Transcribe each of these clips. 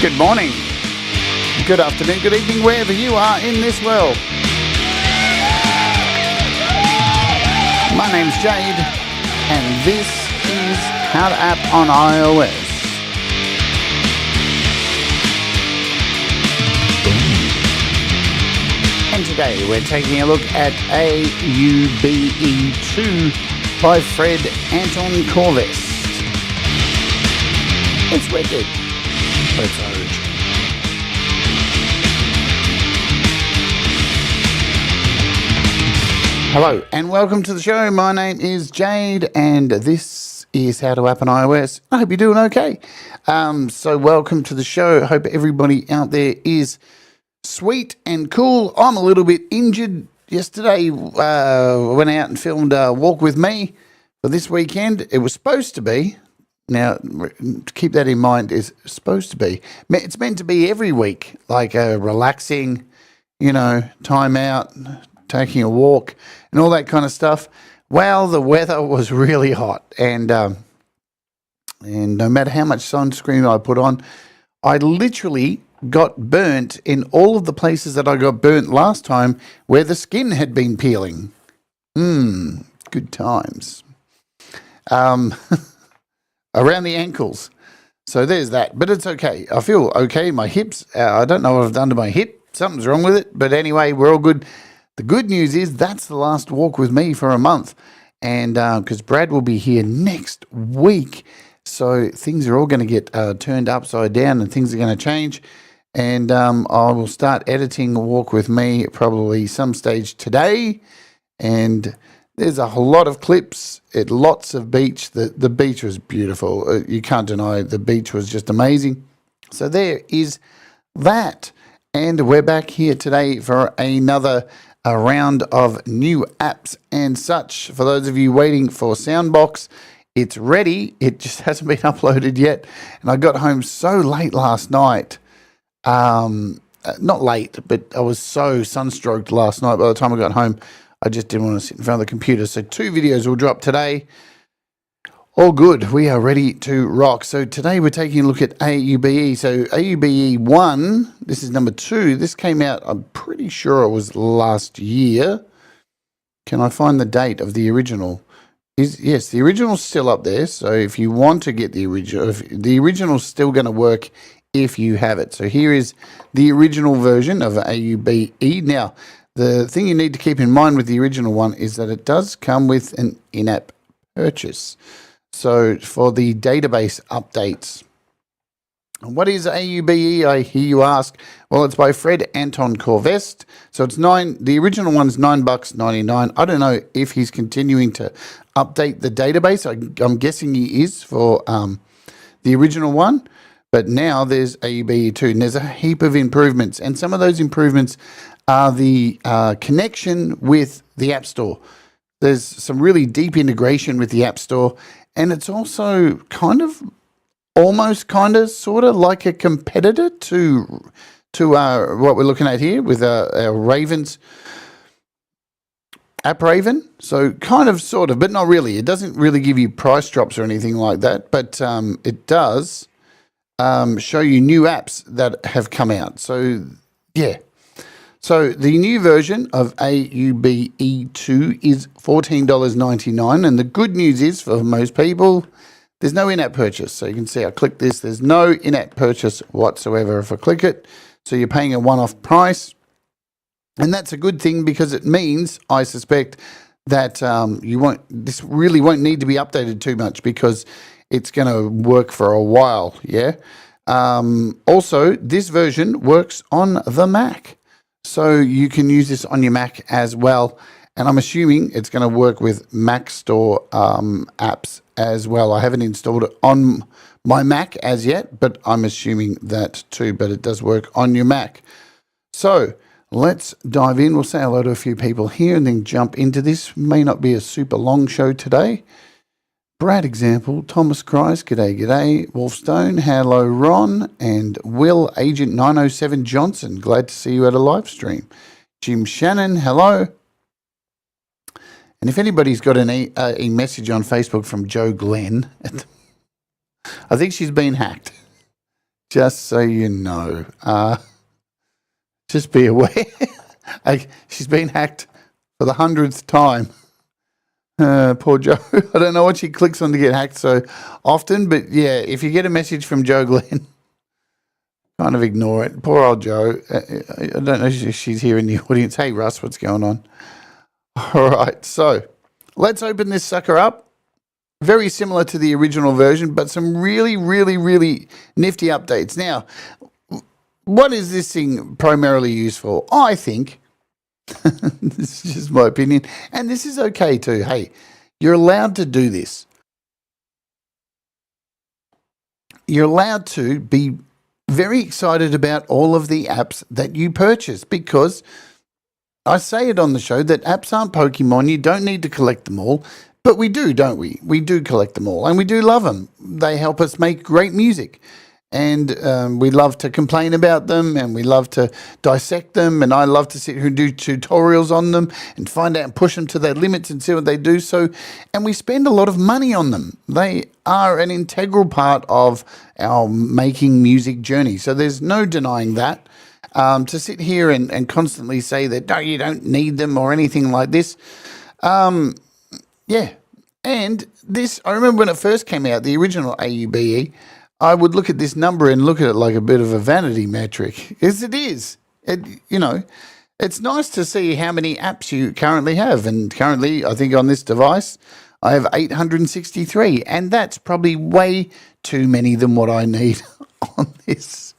Good morning, good afternoon, good evening, wherever you are in this world. My name's Jade, and this is How to App on iOS. And today we're taking a look at AUBE 2 by Fred Anton Corvest. It's wicked. Let's urge. Hello and welcome to the show. My name is Jade and this is How to App on iOS. I hope you're doing okay. So welcome to the show. Hope everybody out there is sweet and cool. I'm a little bit injured. Yesterday went out and filmed Walk With Me for this weekend. It was supposed to be. Now, to keep that in mind, is supposed to be. It's meant to be every week, like a relaxing, time out, taking a walk, and all that kind of stuff. Well, the weather was really hot, and no matter how much sunscreen I put on, I literally got burnt in all of the places that I got burnt last time where the skin had been peeling. Good times. Around the ankles. So there's that. But it's okay. I feel okay. My hips, I don't know what I've done to my hip. Something's wrong with it. But anyway, we're all good. The good news is that's the last Walk With Me for a month. And because Brad will be here next week. So things are all going to get turned upside down and things are going to change. And I will start editing Walk With Me probably some stage today. And there's a whole lot of clips, lots of beach. The beach was beautiful. You can't deny the beach was just amazing. So there is that. And we're back here today for another round of new apps and such. For those of you waiting for Soundbox, it's ready. It just hasn't been uploaded yet. And I got home so late last night. Not late, but I was so sunstroked last night by the time I got home. I just didn't want to sit in front of the computer. So 2 videos will drop today. All good. We are ready to rock. So today we're taking a look at AUBE. So AUBE 1, this is number 2. This came out, I'm pretty sure it was last year. Can I find the date of the original? Yes, the original's still up there. So if you want to get the original, the original's still going to work if you have it. So here is the original version of AUBE. Now, the thing you need to keep in mind with the original one is that it does come with an in-app purchase. So for the database updates. What is AUBE, I hear you ask? Well, it's by Fred Anton Corvest. So it's the original one's $9.99. I don't know if he's continuing to update the database. I'm guessing he is for the original one. But now there's AUBE 2, and there's a heap of improvements. And some of those improvements are the connection with the App Store. There's some really deep integration with the App Store, and it's also almost sort of like a competitor to what we're looking at here with our Ravens, App Raven. So sort of, but not really. It doesn't really give you price drops or anything like that, but it does show you new apps that have come out. So yeah. So the new version of AUBE 2 is $14.99, and the good news is for most people, there's no in-app purchase. So you can see I click this, there's no in-app purchase whatsoever if I click it. So you're paying a one-off price, and that's a good thing because it means, I suspect, that this really won't need to be updated too much because it's going to work for a while, yeah? Also, this version works on the Mac. So you can use this on your Mac as well. And I'm assuming it's going to work with Mac Store apps as well. I haven't installed it on my Mac as yet, but I'm assuming that too. But it does work on your Mac. So let's dive in. We'll say hello to a few people here and then jump into this. May not be a super long show today. Brad Example, Thomas Christ, g'day, Wolfstone, hello Ron, and Will Agent 907 Johnson, glad to see you at a live stream. Jim Shannon, hello. And if anybody's got a message on Facebook from Joe Glenn, I think she's been hacked. Just so you know. Just be aware. She's been hacked for the 100th time. Poor Joe. I don't know what she clicks on to get hacked so often, but yeah, if you get a message from Joe Glenn, kind of ignore it. Poor old Joe. I don't know if she's here in the audience. Hey, Russ, what's going on? All right, so let's open this sucker up. Very similar to the original version, but some really, really, really nifty updates. Now, what is this thing primarily used for? I think, this is just my opinion, and this is okay too. Hey, you're allowed to do this. You're allowed to be very excited about all of the apps that you purchase, because I say it on the show that apps aren't Pokemon. You don't need to collect them all. But we do, don't we? We do collect them all, and we do love them. They help us make great music, and we love to complain about them, and we love to dissect them, and I love to sit here and do tutorials on them and find out and push them to their limits and see what they do. So, and we spend a lot of money on them. They are an integral part of our making music journey. So there's no denying that. To sit here and constantly say that, no, you don't need them or anything like this. Yeah, and this, I remember when it first came out, the original AUBE, I would look at this number and look at it like a bit of a vanity metric, as it is. It's nice to see how many apps you currently have, and currently, I think on this device, I have 863, and that's probably way too many than what I need on this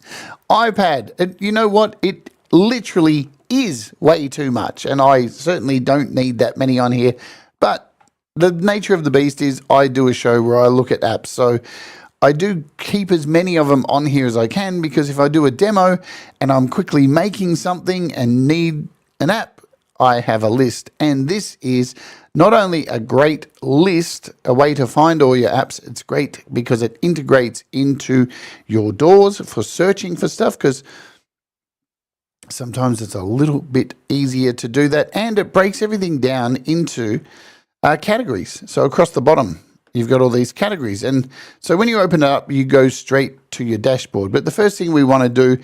iPad. And you know what? It literally is way too much, and I certainly don't need that many on here, but the nature of the beast is I do a show where I look at apps. So I do keep as many of them on here as I can, because if I do a demo and I'm quickly making something and need an app, I have a list. And this is not only a great list, a way to find all your apps, it's great because it integrates into your doors for searching for stuff, because sometimes it's a little bit easier to do that, and it breaks everything down into categories. So across the bottom, you've got all these categories. And so when you open it up, you go straight to your dashboard. But the first thing we want to do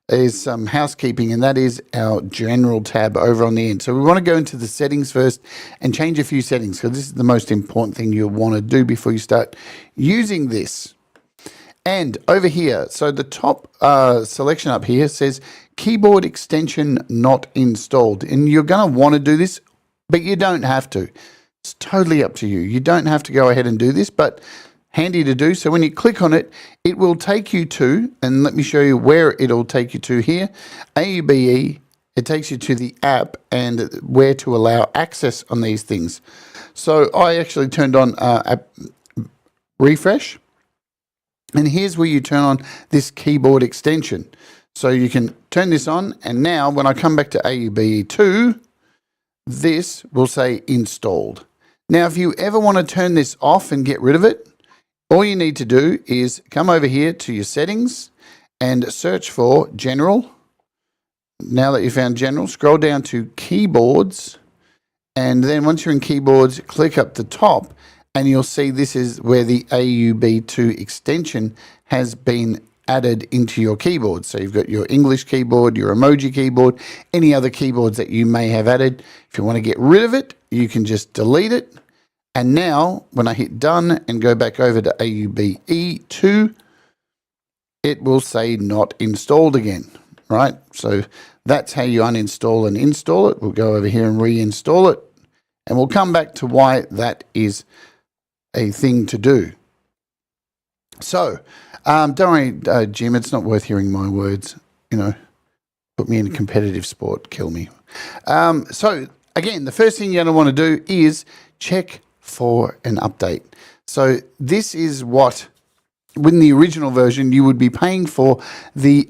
is some housekeeping, and that is our general tab over on the end. So we want to go into the settings first and change a few settings, because this is the most important thing you'll want to do before you start using this. And over here, so the top selection up here says keyboard extension not installed. And you're going to want to do this, but you don't have to. It's totally up to you. You don't have to go ahead and do this, but handy to do. So when you click on it, it will take you to, and let me show you where it'll take you to here, AUBE. It takes you to the app and where to allow access on these things. So I actually turned on app refresh, and here's where you turn on this keyboard extension. So you can turn this on, and now when I come back to AUBE 2, this will say installed. Now, if you ever want to turn this off and get rid of it, all you need to do is come over here to your settings and search for general. Now that you found general, scroll down to keyboards, and then once you're in keyboards, click up the top, and you'll see this is where the AUB2 extension has been added into your keyboard. So you've got your English keyboard, your emoji keyboard, any other keyboards that you may have added. If you want to get rid of it, you can just delete it. And now when I hit done and go back over to AUBE2, it will say not installed again, right? So that's how you uninstall and install it. We'll go over here and reinstall it, and we'll come back to why that is a thing to do. So, don't worry, Jim, it's not worth hearing my words. You know, put me in a competitive sport, kill me. So, again, the first thing you're going to want to do is check for an update. So, this is what, with the original version, you would be paying for the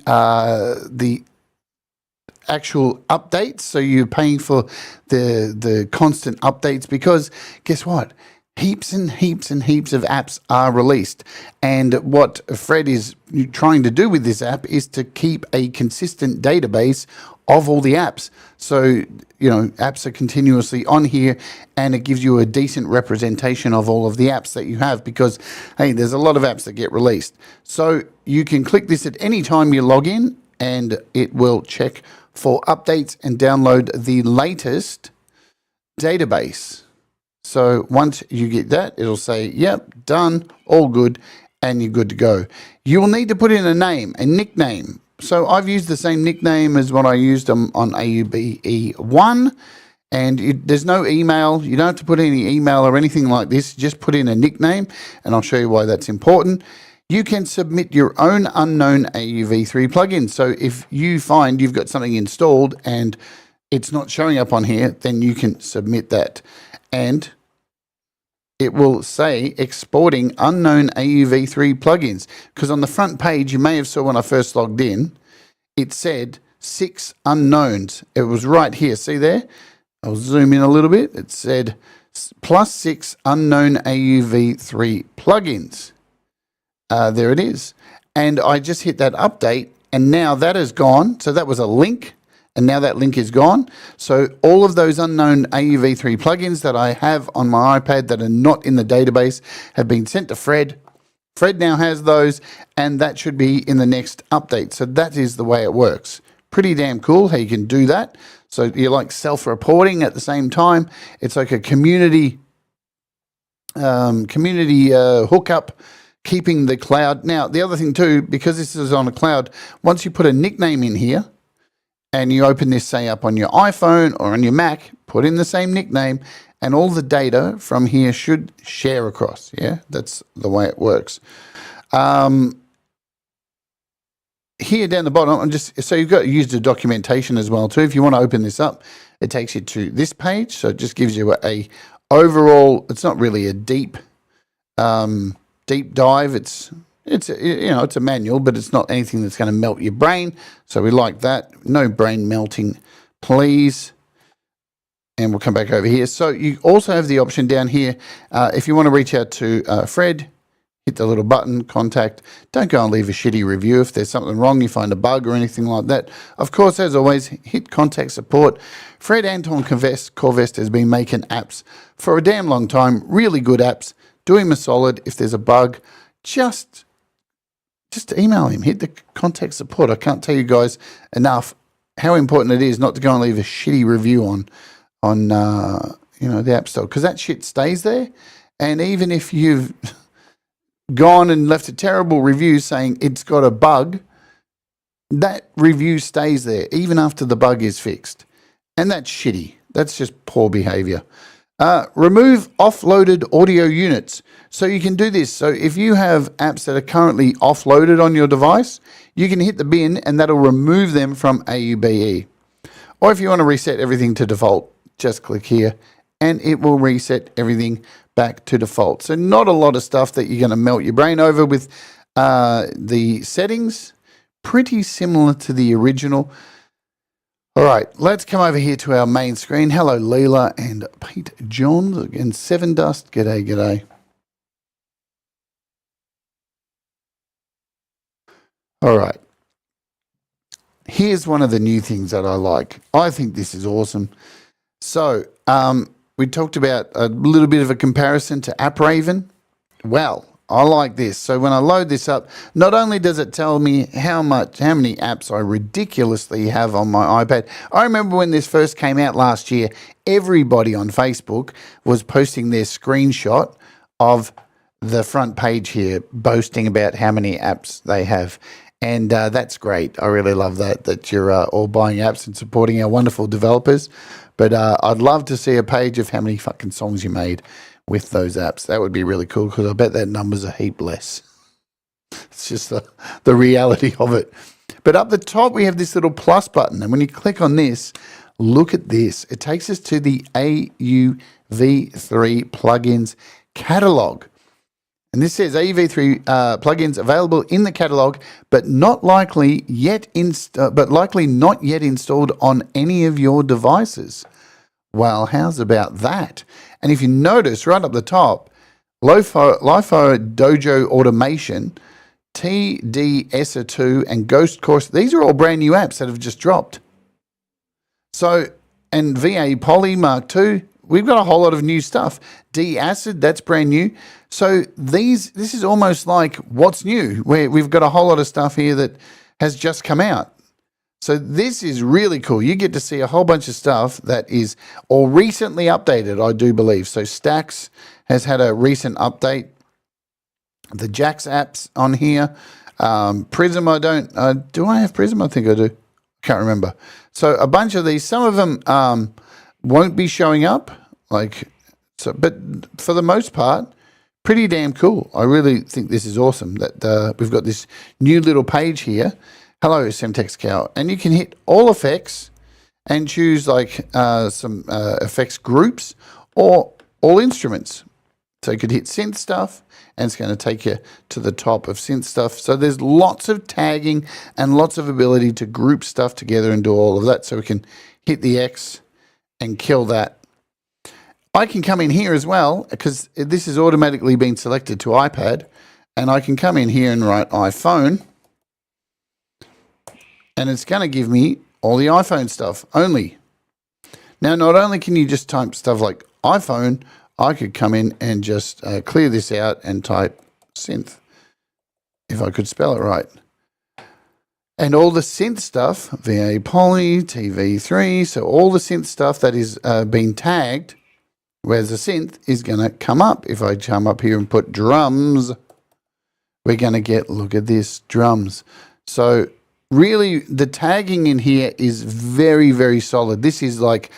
actual updates. So, you're paying for the constant updates, because guess what? Heaps and heaps and heaps of apps are released. And what Fred is trying to do with this app is to keep a consistent database of all the apps. So, you know, apps are continuously on here, and it gives you a decent representation of all of the apps that you have, because, hey, there's a lot of apps that get released. So you can click this at any time you log in, and it will check for updates and download the latest database. So once you get that, it'll say, yep, done, all good, and you're good to go. You will need to put in a name, a nickname. So I've used the same nickname as what I used on AUBE 1, and there's no email. You don't have to put any email or anything like this. Just put in a nickname, and I'll show you why that's important. You can submit your own unknown AUV3 plugin. So if you find you've got something installed and it's not showing up on here, then you can submit that. And it will say exporting unknown AUV3 plugins, because on the front page, you may have saw when I first logged in, it said 6 unknowns. It was right here. See there? I'll zoom in a little bit. It said +6 unknown AUV3 plugins. There it is. And I just hit that update, and now that is gone. So that was a link, and now that link is gone. So all of those unknown AUV3 plugins that I have on my iPad that are not in the database have been sent to Fred. Fred now has those, and that should be in the next update. So that is the way it works. Pretty damn cool how you can do that. So you're like self-reporting at the same time. It's like a community hookup, keeping the cloud. Now, the other thing too, because this is on a cloud, once you put a nickname in here and you open this, say, up on your iPhone or on your Mac, put in the same nickname, and all the data from here should share across. Yeah, that's the way it works. Here down the bottom, so you've got to use the documentation as well too. If you want to open this up, it takes you to this page. So it just gives you a overall. It's not really a deep dive. It's a manual, but it's not anything that's going to melt your brain. So we like that. No brain melting, please. And we'll come back over here. So you also have the option down here. If you want to reach out to Fred, hit the little button, contact. Don't go and leave a shitty review if there's something wrong, you find a bug or anything like that. Of course, as always, hit contact support. Fred Anton Corvest has been making apps for a damn long time. Really good apps. Do him a solid. If there's a bug, just email him. Hit the contact support. I can't tell you guys enough how important it is not to go and leave a shitty review on the App Store, because that shit stays there. And even if you've gone and left a terrible review saying it's got a bug, that review stays there even after the bug is fixed. And that's shitty. That's just poor behavior. Remove offloaded audio units. So you can do this. So if you have apps that are currently offloaded on your device, you can hit the bin and that'll remove them from AUBE. Or if you want to reset everything to default, just click here and it will reset everything back to default. So not a lot of stuff that you're going to melt your brain over with the settings. Pretty similar to the original. All right, let's come over here to our main screen. Hello, Leela and Pete Johns. Again, Seven Dust. G'day, g'day. All right. Here's one of the new things that I like. I think this is awesome. So we talked about a little bit of a comparison to AppRaven. Well, I like this. So when I load this up, not only does it tell me how many apps I ridiculously have on my iPad. I remember when this first came out last year, everybody on Facebook was posting their screenshot of the front page here, boasting about how many apps they have. And that's great. I really love that you're all buying apps and supporting our wonderful developers. But I'd love to see a page of how many fucking songs you made with those apps. That would be really cool, because I bet that number's a heap less. It's just the reality of it. But up the top, we have this little plus button. And when you click on this, look at this. It takes us to the AUV3 plugins catalog. And this says AUV3 plugins available in the catalog, but likely not yet installed on any of your devices. Well, how's about that? And if you notice right up the top, LiFo Dojo Automation, TD-SR2, and Ghost Course, these are all brand new apps that have just dropped. So, and VA Poly Mark II, we've got a whole lot of new stuff. D-acid, that's brand new. So this is almost like what's new, where we've got a whole lot of stuff here that has just come out. So this is really cool. You get to see a whole bunch of stuff that is all recently updated, I do believe. So Stacks has had a recent update. The Jax apps on here. Prism, I don't. Do I have Prism? I think I do. Can't remember. So a bunch of these, some of them won't be showing up. But for the most part, pretty damn cool. I really think this is awesome that we've got this new little page here. Hello, Semtex Cow. And you can hit all effects and choose like some effects groups or all instruments. So you could hit synth stuff and it's going to take you to the top of synth stuff. So there's lots of tagging and lots of ability to group stuff together and do all of that. So we can hit the X and kill that. I can come in here as well because this has automatically been selected to iPad, and I can come in here and write iPhone, and it's going to give me all the iPhone stuff only. Now, not only can you just type stuff like iPhone, I could come in and just clear this out and type synth, if I could spell it right. And all the synth stuff, VA Poly, TV3, so all the synth stuff that is being tagged, where's the synth, is going to come up. If I come up here and put drums, we're going to get, look at this, drums. So really the tagging in here is very, very solid. This is like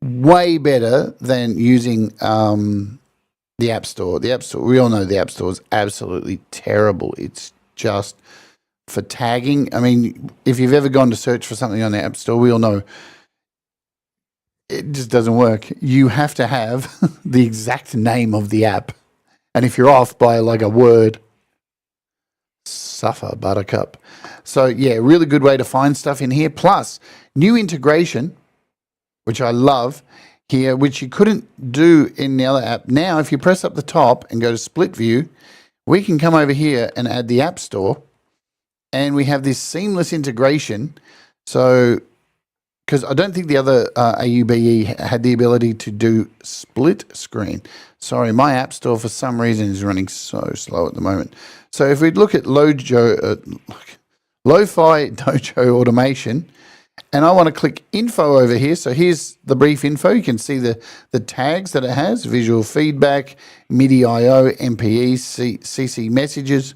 way better than using the App Store. The App Store, we all know the App Store is absolutely terrible. It's just for tagging. I mean, if you've ever gone to search for something on the App Store, we all know it just doesn't work. You have to have the exact name of the app. And if you're off by like a word, suffer, buttercup. So yeah, really good way to find stuff in here. Plus, new integration, which I love here, which you couldn't do in the other app. Now, if you press up the top and go to split view, we can come over here and add the App Store. And we have this seamless integration. So, because I don't think the other AUBE had the ability to do split screen. Sorry, my App Store for some reason is running so slow at the moment. So if we look at Lo-Fi Dojo Automation, and I want to click Info over here. So here's the brief info. You can see the tags that it has: visual feedback, MIDI I/O, MPE, CC messages,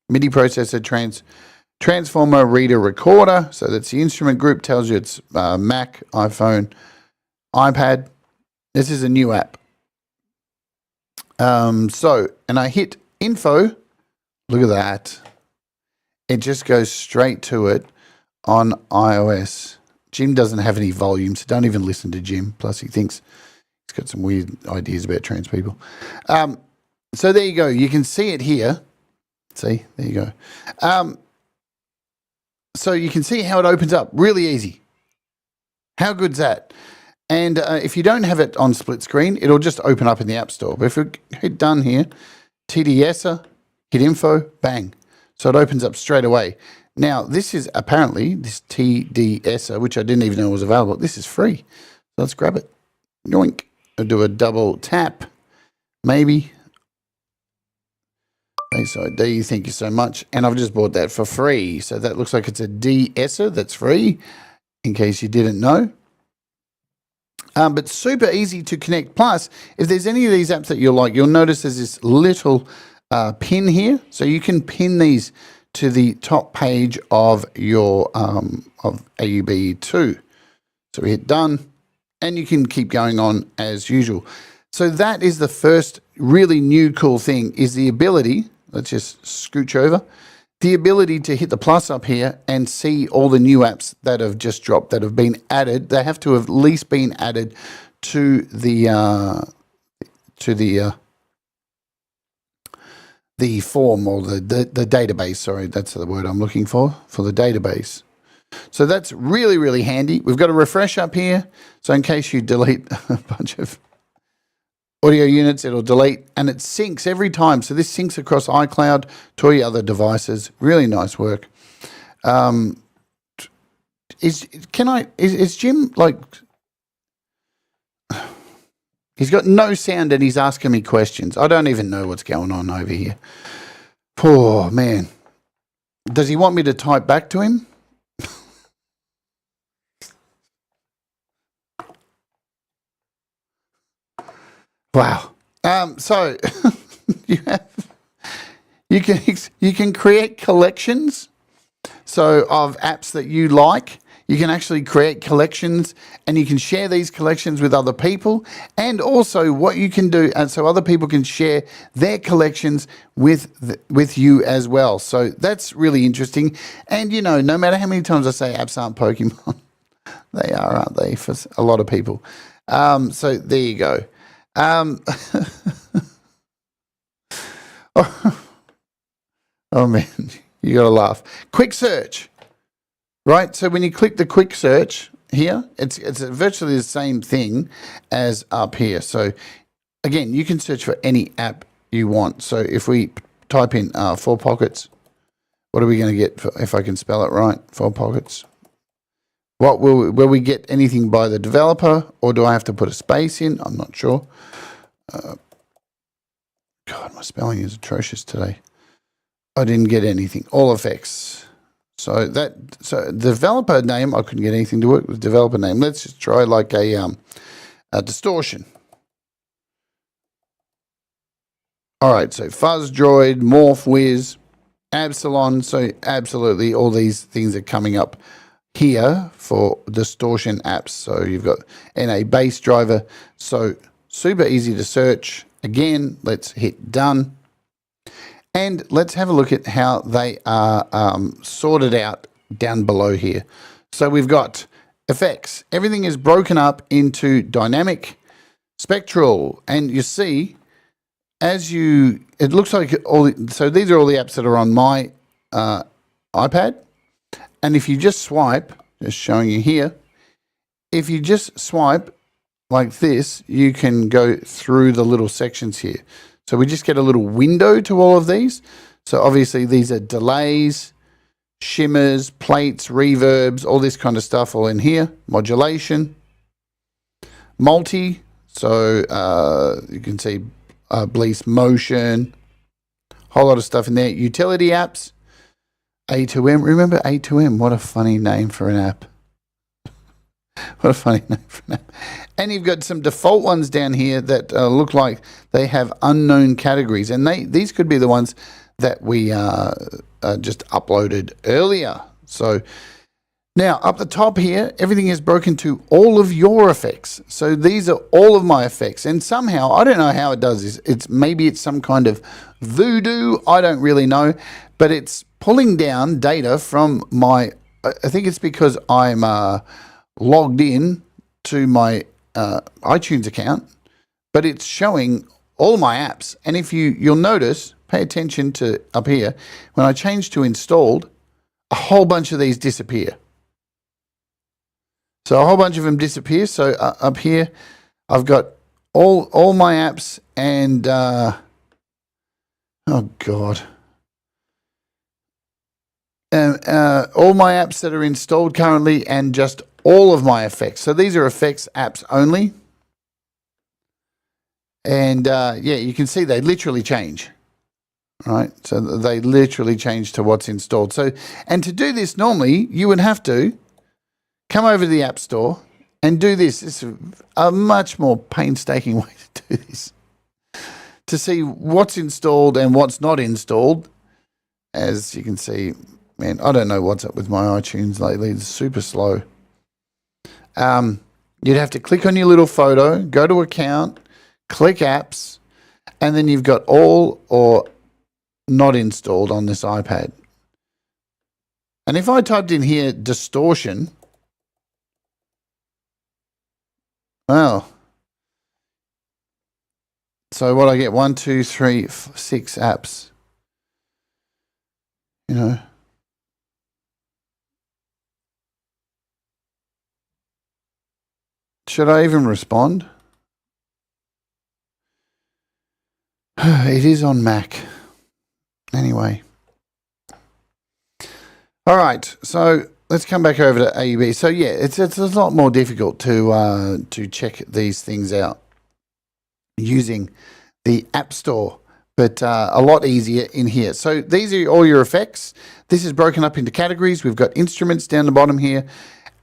MIDI processor, transformer, reader, recorder. So that's the instrument group. Tells you it's Mac, iPhone, iPad. This is a new app. And I hit Info. Look at that. It just goes straight to it on iOS. Jim doesn't have any volume, so don't even listen to Jim. Plus, he thinks he's got some weird ideas about trans people. So there you go. You can see it here. See, there you go. So you can see how it opens up. Really easy. How good's that? And if you don't have it on split screen, it'll just open up in the App Store. But if we hit done here, TDSer, hit info, bang. So it opens up straight away. Now, this is apparently, this TDSer, which I didn't even know was available, this is free. So let's grab it. Yoink. I'll do a double tap, maybe. Face ID, thank you so much. And I've just bought that for free. So that looks like it's a de-esser that's free, in case you didn't know. But super easy to connect. Plus, if there's any of these apps that you like, you'll notice there's this little pin here. So you can pin these to the top page of your of AUBE2. So we hit done, and you can keep going on as usual. So that is the first really new cool thing, is the ability, let's just scooch over, the ability to hit the plus up here and see all the new apps that have just dropped, that have been added. They have to have at least been added to the form, or the database. Sorry, that's the word I'm looking for the database. So that's really, really handy. We've got a refresh up here. So in case you delete a bunch of audio units, it'll delete, and it syncs every time. So this syncs across iCloud to all your other devices. Really nice work. is Jim like? He's got no sound and he's asking me questions. I don't even know what's going on over here. Poor man. Does he want me to type back to him? Wow. So you can create collections. So of apps that you like, you can actually create collections and you can share these collections with other people. And also what you can do, and so other people can share their collections with you as well. So that's really interesting. And, you know, no matter how many times I say apps aren't Pokemon, they are, aren't they, for a lot of people. So there you go. Oh, man, you got to laugh. Quick search. Right, so when you click the quick search here, it's virtually the same thing as up here. So again, you can search for any app you want. So if we type in 4 Pockets, what are we going to get if I can spell it right? 4 Pockets. What will we get anything by the developer, or do I have to put a space in? I'm not sure. God, my spelling is atrocious today. I didn't get anything. All effects. So developer name, I couldn't get anything to work with developer name. Let's just try like a distortion. All right, so Fuzz Droid, Morph Wiz, Absalon. So absolutely all these things are coming up here for distortion apps. So you've got NA Bass Driver. So super easy to search. Again, let's hit done. And let's have a look at how they are sorted out down below here. So we've got effects. Everything is broken up into dynamic, spectral, and you see, it looks like so these are all the apps that are on my iPad. And if you just swipe, just showing you here, if you just swipe like this, you can go through the little sections here. So we just get a little window to all of these. So obviously these are delays, shimmers, plates, reverbs, all this kind of stuff all in here. Modulation, multi. So you can see Blease Motion, whole lot of stuff in there. Utility apps, A2M. Remember A2M? What a funny name for an app. What a funny name for an app. And you've got some default ones down here that look like they have unknown categories. And these could be the ones that we just uploaded earlier. So now up the top here, everything is broken to all of your effects. So these are all of my effects. And somehow, I don't know how it does this. Maybe it's some kind of voodoo. I don't really know. But it's pulling down data from my, I think it's because I'm logged in to my iTunes account, but it's showing all my apps. And if you'll notice, pay attention to up here, when I change to installed, a whole bunch of these disappear. So a whole bunch of them disappear. So up here, I've got all my apps and, oh God. All my apps that are installed currently and just all of my effects. So these are effects apps only. And yeah, you can see they literally change. Right? So they literally change to what's installed. So, and to do this normally, you would have to come over to the App Store and do this. It's a much more painstaking way to do this. To see what's installed and what's not installed. As you can see, man, I don't know what's up with my iTunes lately. It's super slow. You'd have to click on your little photo, go to account, click apps, and then you've got all or not installed on this iPad. And if I typed in here distortion, well, so what I get 1, 2, 3, 6 apps. You know. Should I even respond? It is on Mac. Anyway. All right. So let's come back over to AUBE. So yeah, it's a lot more difficult to check these things out using the App Store, but a lot easier in here. So these are all your effects. This is broken up into categories. We've got instruments down the bottom here,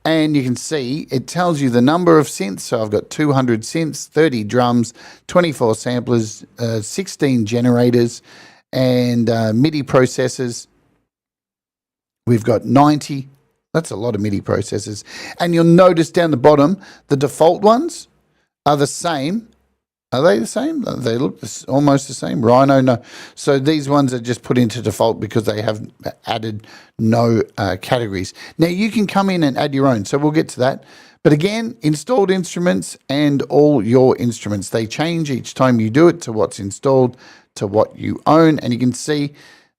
and you can see it tells you the number of synths. So I've got 200 synths, 30 drums, 24 samplers, 16 generators, and MIDI processors. We've got 90. That's a lot of MIDI processors. And you'll notice down the bottom, the default ones are the same. Are they the same? They look almost the same. Rhino, no. So these ones are just put into default because they have added no categories. Now you can come in and add your own. So we'll get to that. But again, installed instruments and all your instruments, they change each time you do it to what's installed, to what you own. And you can see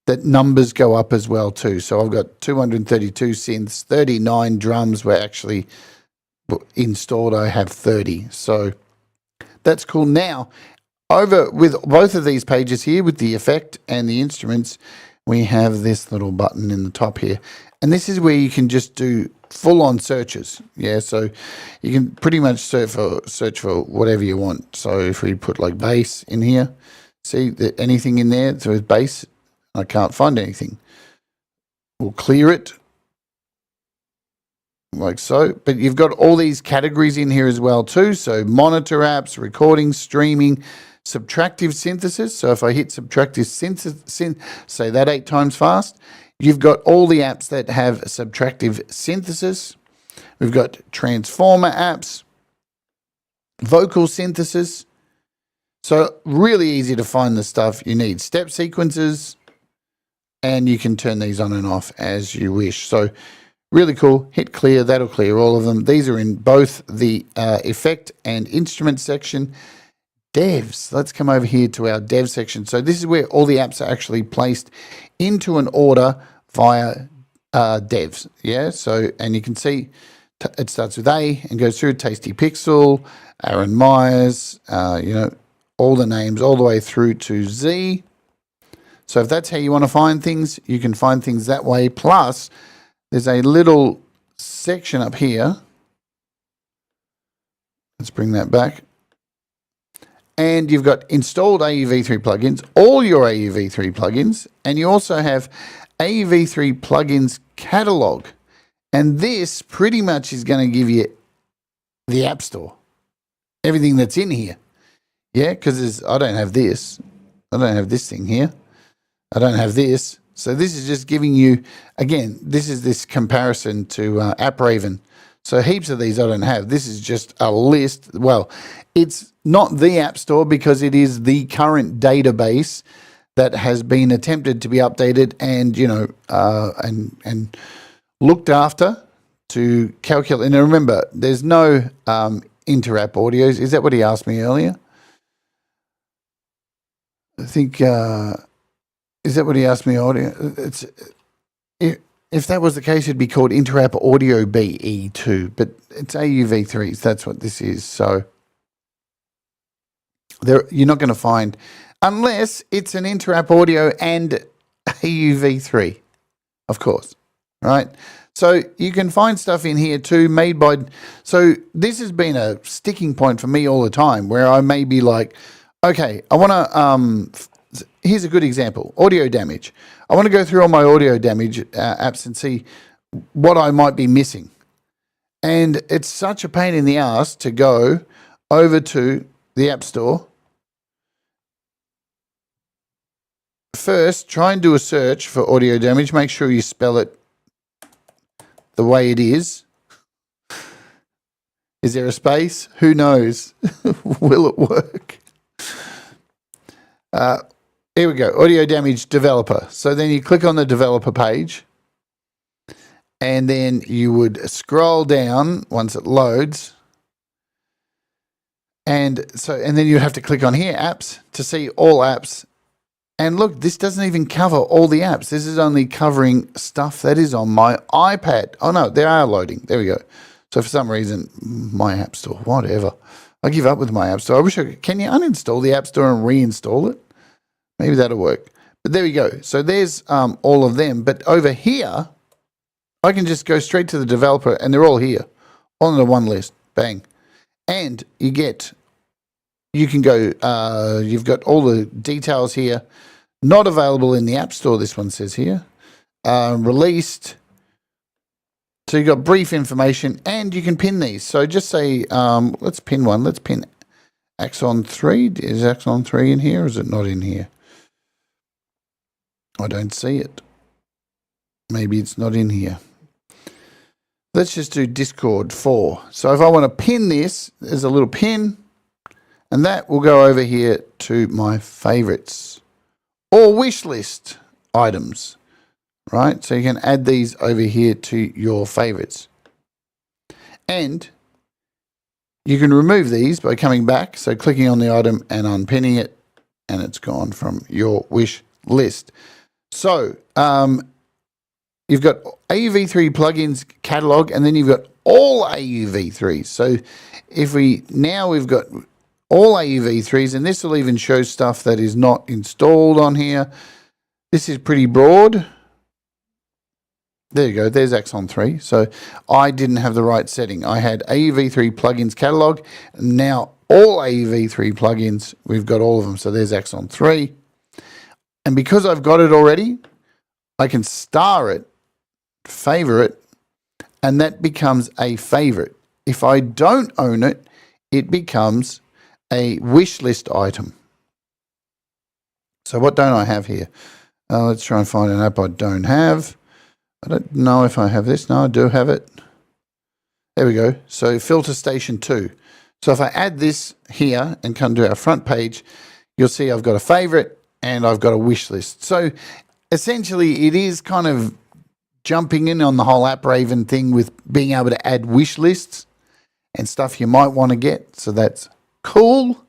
that numbers go up as well too. So I've got 232 synths, 39 drums were actually installed. I have 30. So that's cool. Now, over with both of these pages here with the effect and the instruments, we have this little button in the top here. And this is where you can just do full-on searches. Yeah, so you can pretty much search for whatever you want. So if we put like bass in here, see that anything in there, so with bass, I can't find anything. We'll clear it. Like so, but you've got all these categories in here as well too. So monitor apps, recording, streaming, subtractive synthesis. So if I hit subtractive synthesis, say that 8 times fast, you've got all the apps that have subtractive synthesis. We've got transformer apps, vocal synthesis. So really easy to find the stuff you need. Step sequences, and you can turn these on and off as you wish. So really cool. Hit clear. That'll clear all of them. These are in both the effect and instrument section. Devs. Let's come over here to our dev section. So this is where all the apps are actually placed into an order via devs. Yeah. So, and you can see it starts with A and goes through Tasty Pixel, Aaron Myers, all the names all the way through to Z. So if that's how you want to find things, you can find things that way. Plus, there's a little section up here. Let's bring that back. And you've got installed AUV3 plugins, all your AUV3 plugins, and you also have AUV3 plugins catalog. And this pretty much is going to give you the App Store, everything that's in here. Yeah, because I don't have this. I don't have this thing here. I don't have this. So this is just giving you, again, this is this comparison to AppRaven. So heaps of these I don't have. This is just a list. Well, it's not the App Store because it is the current database that has been attempted to be updated and, and looked after to calculate. And remember, there's no inter-app audios. Is that what he asked me earlier? I think... is that what he asked me? Audio. If that was the case, it'd be called Interapp Audio BE2, but it's AUV3s. That's what this is. So you're not going to find, unless it's an Interapp Audio and AUV3, of course, right? So you can find stuff in here too, made by. So this has been a sticking point for me all the time, where I may be like, okay, I want to. Here's a good example, audio damage. I want to go through all my audio damage apps and see what I might be missing. And it's such a pain in the ass to go over to the App Store. First, try and do a search for audio damage. Make sure you spell it the way it is. Is there a space? Who knows? Will it work? Here we go, audio damage developer. So then you click on the developer page and then you would scroll down once it loads. And then you have to click on here, apps, to see all apps. And look, this doesn't even cover all the apps. This is only covering stuff that is on my iPad. Oh no, they are loading. There we go. So for some reason, my App Store, whatever. I give up with my App Store. I wish can you uninstall the App Store and reinstall it? Maybe that'll work. But there we go. So there's all of them. But over here, I can just go straight to the developer and they're all here on the one list. Bang. And you can go, you've got all the details here. Not available in the App Store, this one says here. Released. So you've got brief information and you can pin these. So just say, let's pin one. Let's pin Axon 3. Is Axon 3 in here or is it not in here? I don't see it. Maybe it's not in here. Let's just do Discord 4. So if I want to pin this, there's a little pin and that will go over here to my favorites or wish list items, right? So you can add these over here to your favorites. And you can remove these by coming back. So clicking on the item and unpinning it and it's gone from your wish list. So, you've got AUV3 plugins catalog, and then you've got all AUV3s. So we've got all AUV3s, and this will even show stuff that is not installed on here. This is pretty broad. There you go. There's Axon 3. So I didn't have the right setting. I had AUV3 plugins catalog. Now all AUV3 plugins, we've got all of them. So there's Axon 3. And because I've got it already, I can star it, favorite, and that becomes a favorite. If I don't own it, it becomes a wish list item. So what don't I have here? Let's try and find an app I don't have. I don't know if I have this. No, I do have it. There we go. So filter station 2. So if I add this here and come to our front page, you'll see I've got a favorite and I've got a wish list. So essentially it is kind of jumping in on the whole AppRaven thing with being able to add wish lists and stuff you might want to get. So that's cool.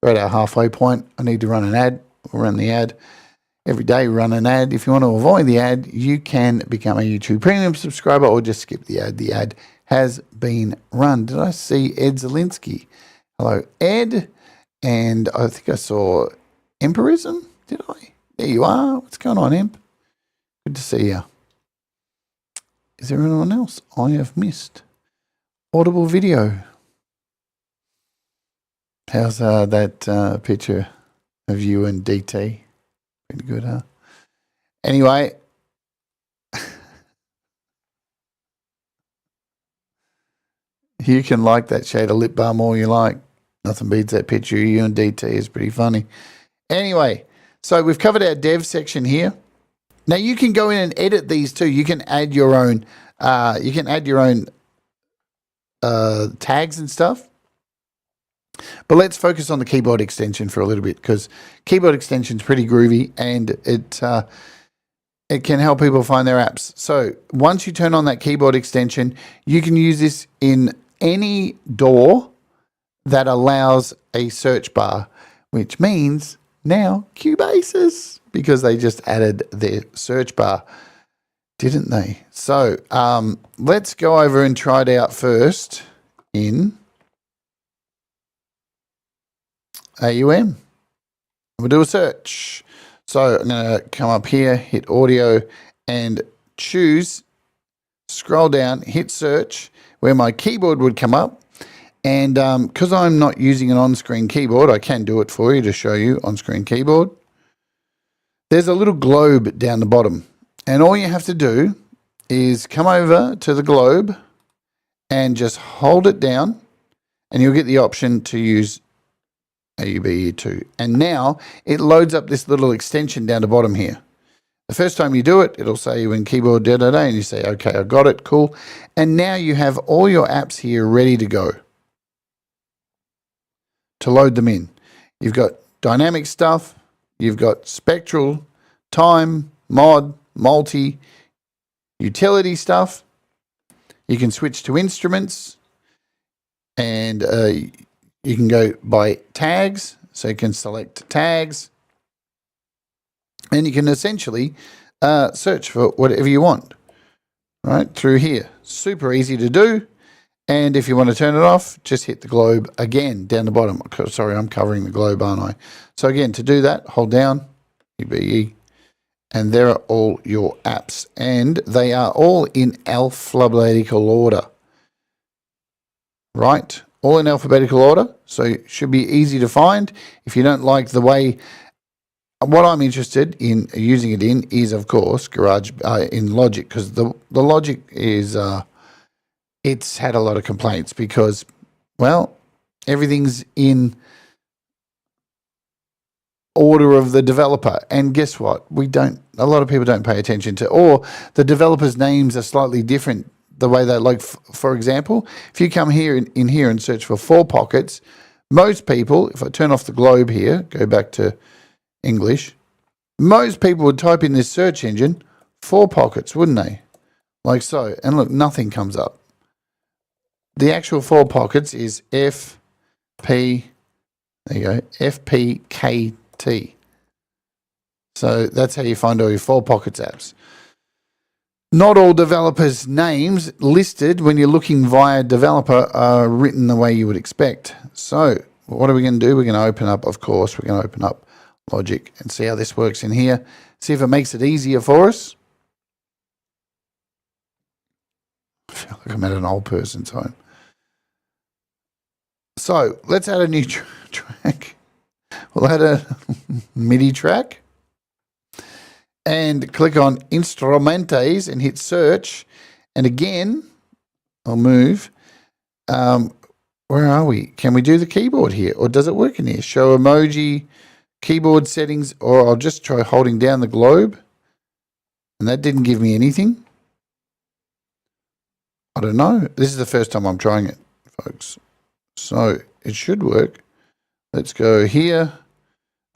We're at our halfway point. I need to run an ad. We'll run the ad. Every day run an ad. If you want to avoid the ad, you can become a YouTube Premium subscriber or just skip the ad. The ad has been run. Did I see Ed Zielinski? Hello, Ed. And I think I saw Empirism. Did I? There you are. What's going on, Emp? Good to see you. Is there anyone else I have missed? Audible video. How's that picture of you and DT? Pretty good, huh? Anyway. You can like that shade of lip balm all you like. Nothing beats that picture of you and DT. Is pretty funny. Anyway, so we've covered our dev section here. Now you can go in and edit these too. You can add your own. Tags and stuff. But let's focus on the keyboard extension for a little bit because keyboard extension is pretty groovy and it can help people find their apps. So once you turn on that keyboard extension, you can use this in any door that allows a search bar, which means now Cubasis, because they just added their search bar, didn't they? So let's go over and try it out first in AUM. We'll do a search. So I'm going to come up here, hit audio and choose, scroll down, hit search where my keyboard would come up. And because I'm not using an on-screen keyboard, I can do it for you to show you on-screen keyboard. There's a little globe down the bottom. And all you have to do is come over to the globe and just hold it down and you'll get the option to use AUBE 2. And now it loads up this little extension down the bottom here. The first time you do it, it'll say when keyboard da-da-da and you say, okay, I got it, cool. And now you have all your apps here ready to go to load them in. You've got dynamic stuff, you've got spectral, time, mod, multi, utility stuff. You can switch to instruments and you can go by tags. So you can select tags and you can essentially search for whatever you want right through here. Super easy to do. And if you want to turn it off, just hit the globe again down the bottom. Sorry, I'm covering the globe, aren't I? So again, to do that, hold down, UBE, And there are all your apps. And they are all in alphabetical order. Right? All in alphabetical order. So it should be easy to find. If you don't like the way... What I'm interested in using it in is, of course, in Logic. Because the Logic is... it's had a lot of complaints because, well, everything's in order of the developer. And guess what? A lot of people don't pay attention to, or the developers' names are slightly different the way they like. For example, if you come here in here and search for 4 pockets, most people, if I turn off the globe here, go back to English, most people would type in this search engine 4 pockets, wouldn't they? Like so. And look, nothing comes up. The actual 4 pockets is FP, there you go, FPKT. So that's how you find all your 4 pockets apps. Not all developers' names listed when you're looking via developer are written the way you would expect. So what are we going to do? We're going to open up, of course, we're going to open up Logic and see how this works in here. See if it makes it easier for us. I feel like I'm at an old person's home. So let's add a new track. We'll add a MIDI track and click on Instrumentes and hit search. And again, I'll move. Where are we? Can we do the keyboard here, or does it work in here? Show emoji, keyboard settings, or I'll just try holding down the globe. And that didn't give me anything. I don't know. This is the first time I'm trying it, folks. So it should work. Let's go here.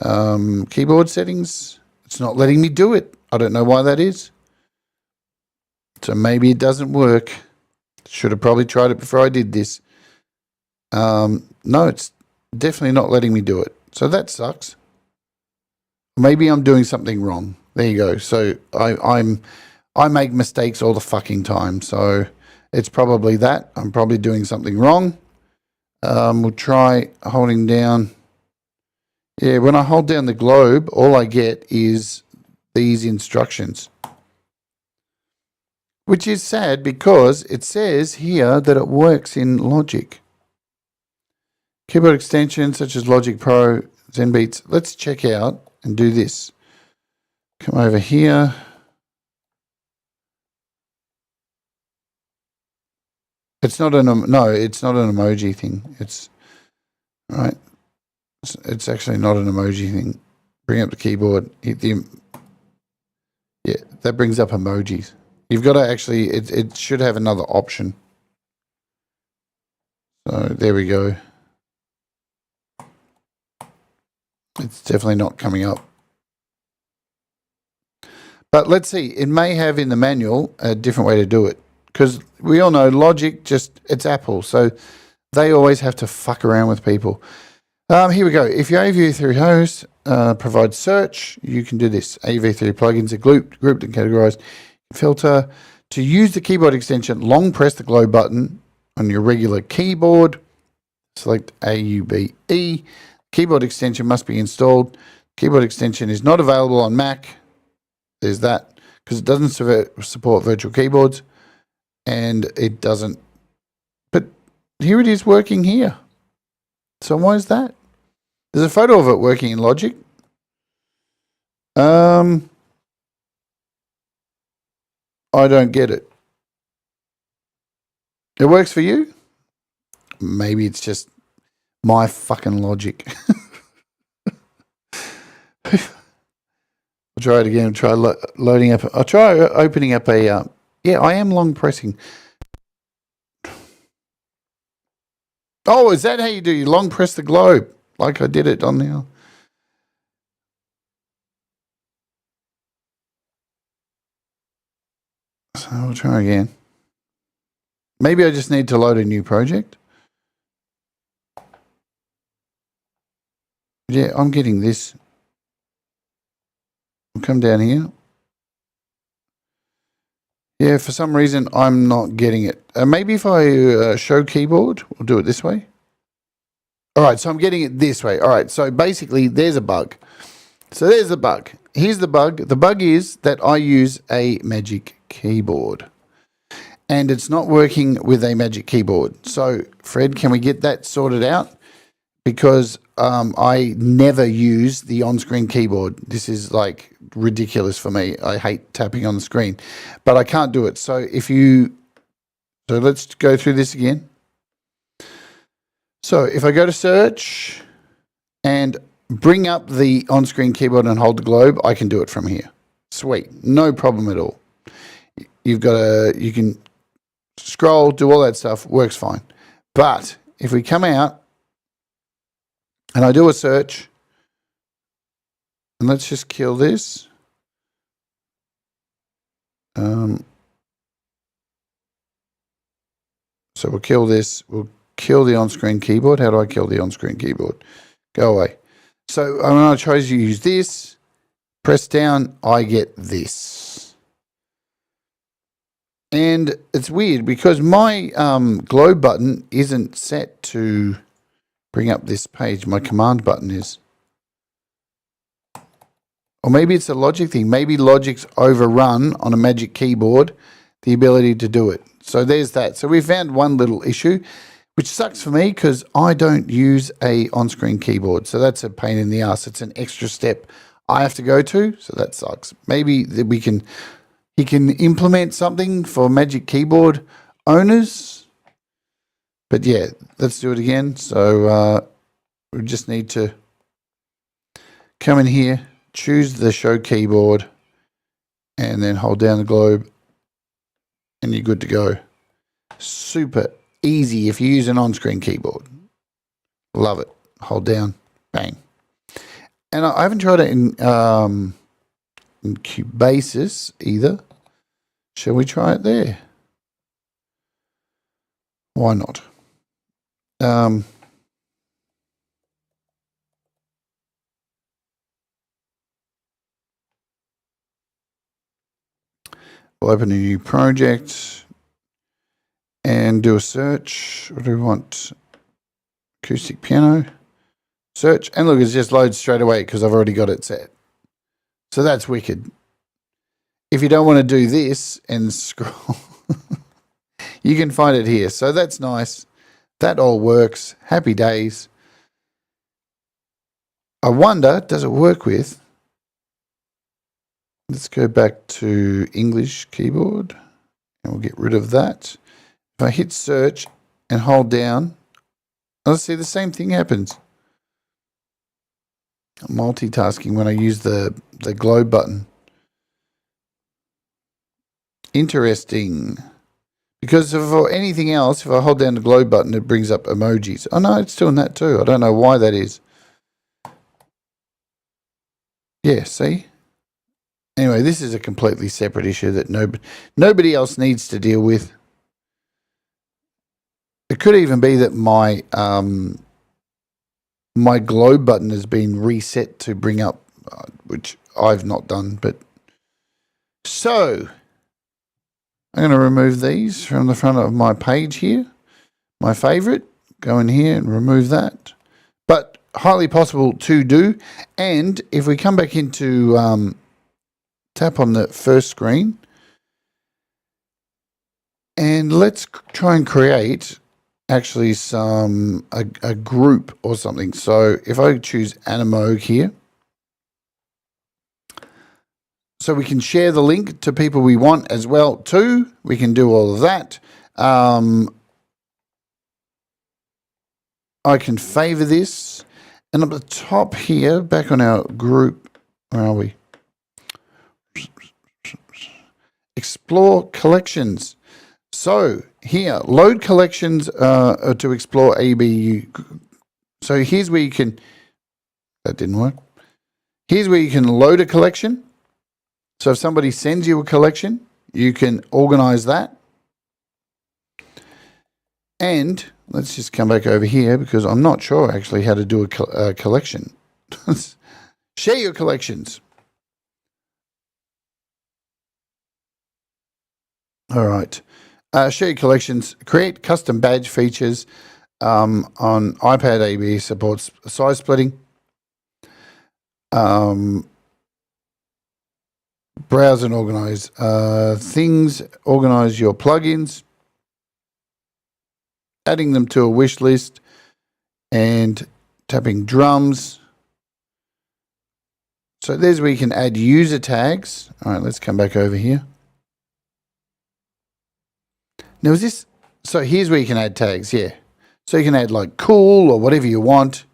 Keyboard settings. It's not letting me do it. I don't know why that is. So maybe it doesn't work. Should have probably tried it before I did this. No, it's definitely not letting me do it. So that sucks. Maybe I'm doing something wrong. There you go. So I make mistakes all the fucking time. So it's probably that. I'm probably doing something wrong. We'll try holding down. Yeah, when I hold down the globe, all I get is these instructions. Which is sad because it says here that it works in Logic. Keyboard extensions such as Logic Pro, ZenBeats. Let's check out and do this. Come over here. It's not it's not an emoji thing. It's right. It's actually not an emoji thing. Bring up the keyboard. Hit the. Yeah, that brings up emojis. You've got to actually. It should have another option. So there we go. It's definitely not coming up. But let's see. It may have in the manual a different way to do it. Because we all know Logic, it's Apple. So they always have to fuck around with people. Here we go. If your AUBE3 host provides search, you can do this. AUBE3 plugins are grouped and categorized. Filter. To use the keyboard extension, long press the globe button on your regular keyboard. Select AUBE. Keyboard extension must be installed. Keyboard extension is not available on Mac. There's that. Because it doesn't support virtual keyboards. And it doesn't. But here it is working here. So why is that? There's a photo of it working in Logic. I don't get it. It works for you? Maybe it's just my fucking Logic. I'll try it again. Try loading up. I'll try opening up a... yeah, I am long pressing. Oh, is that how you do? You long press the globe, like I did it on the... So I'll try again. Maybe I just need to load a new project. Yeah, I'm getting this. I'll come down here. Yeah, for some reason, I'm not getting it. Maybe if I show keyboard, we'll do it this way. All right, so I'm getting it this way. All right, so basically, there's a bug. So there's the bug. Here's the bug. The bug is that I use a Magic Keyboard. And it's not working with a Magic Keyboard. So, Fred, can we get that sorted out? Because I never use the on-screen keyboard. This is like ridiculous for me. I hate tapping on the screen, but I can't do it. So let's go through this again. So if I go to search and bring up the on-screen keyboard and hold the globe, I can do it from here. Sweet, no problem at all. You can scroll, do all that stuff, works fine. But if we come out and I do a search, and let's just kill this. So we'll kill this. We'll kill the on-screen keyboard. How do I kill the on-screen keyboard? Go away. So when I try to use this, press down, I get this. And it's weird because my globe button isn't set to bring up this page. My command button is. Or maybe it's a logic thing. Maybe logic's overrun on a Magic Keyboard the ability to do it. So there's that. So we found one little issue, which sucks for me because I don't use a on-screen keyboard. So that's a pain in the ass. It's an extra step I have to go to. So that sucks. Maybe he can implement something for Magic Keyboard owners. But yeah, let's do it again. So we just need to come in here, choose the show keyboard, and then hold down the globe, and you're good to go. Super easy if you use an on-screen keyboard. Love it. Hold down, bang. And I haven't tried it in Cubasis either. Shall we try it there? Why not? We'll open a new project and do a search. What do we want? Acoustic piano. Search. And look, it just loads straight away because I've already got it set. So that's wicked. If you don't want to do this and scroll, you can find it here. So that's nice. That all works. Happy days. I wonder, does it work with? Let's go back to English keyboard and we'll get rid of that. If I hit search and hold down, let's see the same thing happens. Multitasking when I use the globe button. Interesting. Because for anything else, if I hold down the globe button, it brings up emojis. Oh no, it's doing that too. I don't know why that is. Yeah, see? Anyway, this is a completely separate issue that nobody else needs to deal with. It could even be that my my globe button has been reset to bring up, which I've not done. But so I'm going to remove these from the front of my page here. My favorite. Go in here and remove that. But highly possible to do. And if we come back into tap on the first screen and let's try and create actually a group or something. So if I choose Animogue here, so we can share the link to people we want as well too. We can do all of that. I can favor this, and up the top here, back on our group, where are we? Explore collections. So here, load collections to explore AUBE. So here's where you can, that didn't work. Here's where you can load a collection. So if somebody sends you a collection, you can organize that. And let's just come back over here because I'm not sure actually how to do a collection. Share your collections. All right. Share your collections. Create custom badge features on iPad AUBE supports size splitting. Browse and organize things, organize your plugins, adding them to a wish list, and tapping drums. So there's where you can add user tags. All right, let's come back over here. Now is this, so here's where you can add tags, yeah. So you can add like cool or whatever you want.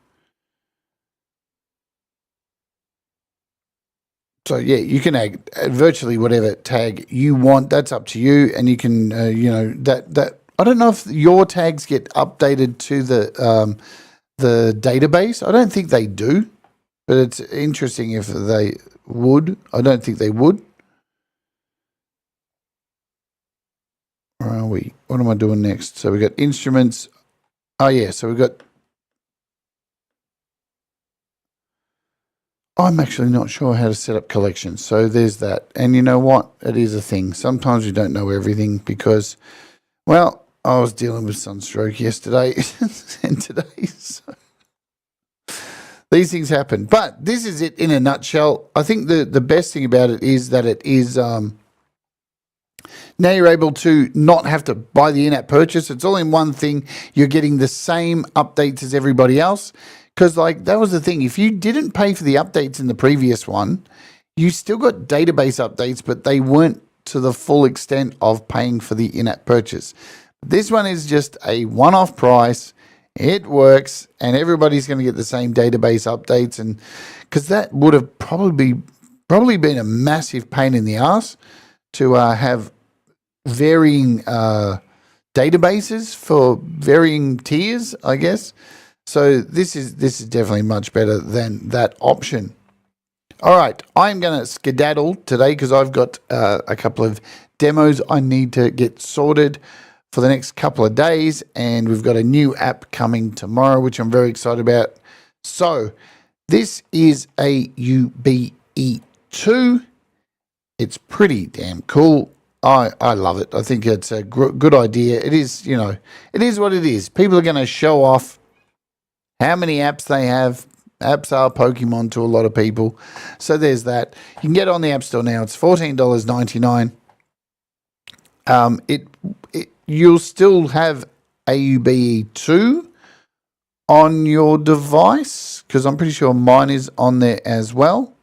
So yeah, you can add virtually whatever tag you want. That's up to you, and you can, you know, that I don't know if your tags get updated to the database. I don't think they do, but it's interesting if they would. I don't think they would. Where are we? What am I doing next? So we got instruments. Oh yeah, so we got. I'm actually not sure how to set up collections. So there's that. And you know what? It is a thing. Sometimes you don't know everything because, well, I was dealing with sunstroke yesterday and today. So these things happen. But this is it in a nutshell. I think the best thing about it is that it is now you're able to not have to buy the in-app purchase. It's all in one thing. You're getting the same updates as everybody else. Because, like, that was the thing. If you didn't pay for the updates in the previous one, you still got database updates, but they weren't to the full extent of paying for the in-app purchase. This one is just a one-off price. It works, and everybody's going to get the same database updates. And because that would have probably been a massive pain in the ass to have varying databases for varying tiers, I guess. So this is definitely much better than that option. All right, I'm going to skedaddle today because I've got a couple of demos I need to get sorted for the next couple of days, and we've got a new app coming tomorrow, which I'm very excited about. So this is AUBE 2. It's pretty damn cool. I love it. I think it's a good idea. It is, you know, it is what it is. People are going to show off how many apps they have. Apps are Pokemon to a lot of people. So there's that. You can get it on the App Store now. It's $14.99. You'll still have AUBE 2 on your device because I'm pretty sure mine is on there as well.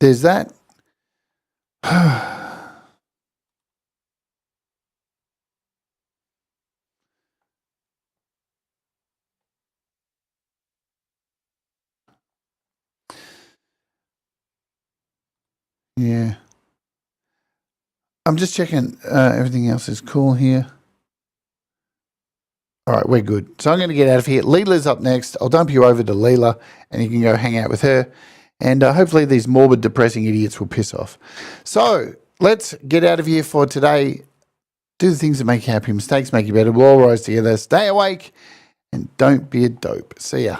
There's that. Yeah. I'm just checking everything else is cool here. All right, we're good. So I'm going to get out of here. Leela's up next. I'll dump you over to Leela and you can go hang out with her. And hopefully these morbid, depressing idiots will piss off. So let's get out of here for today. Do the things that make you happy. Mistakes make you better. We'll all rise together. Stay awake and don't be a dope. See ya.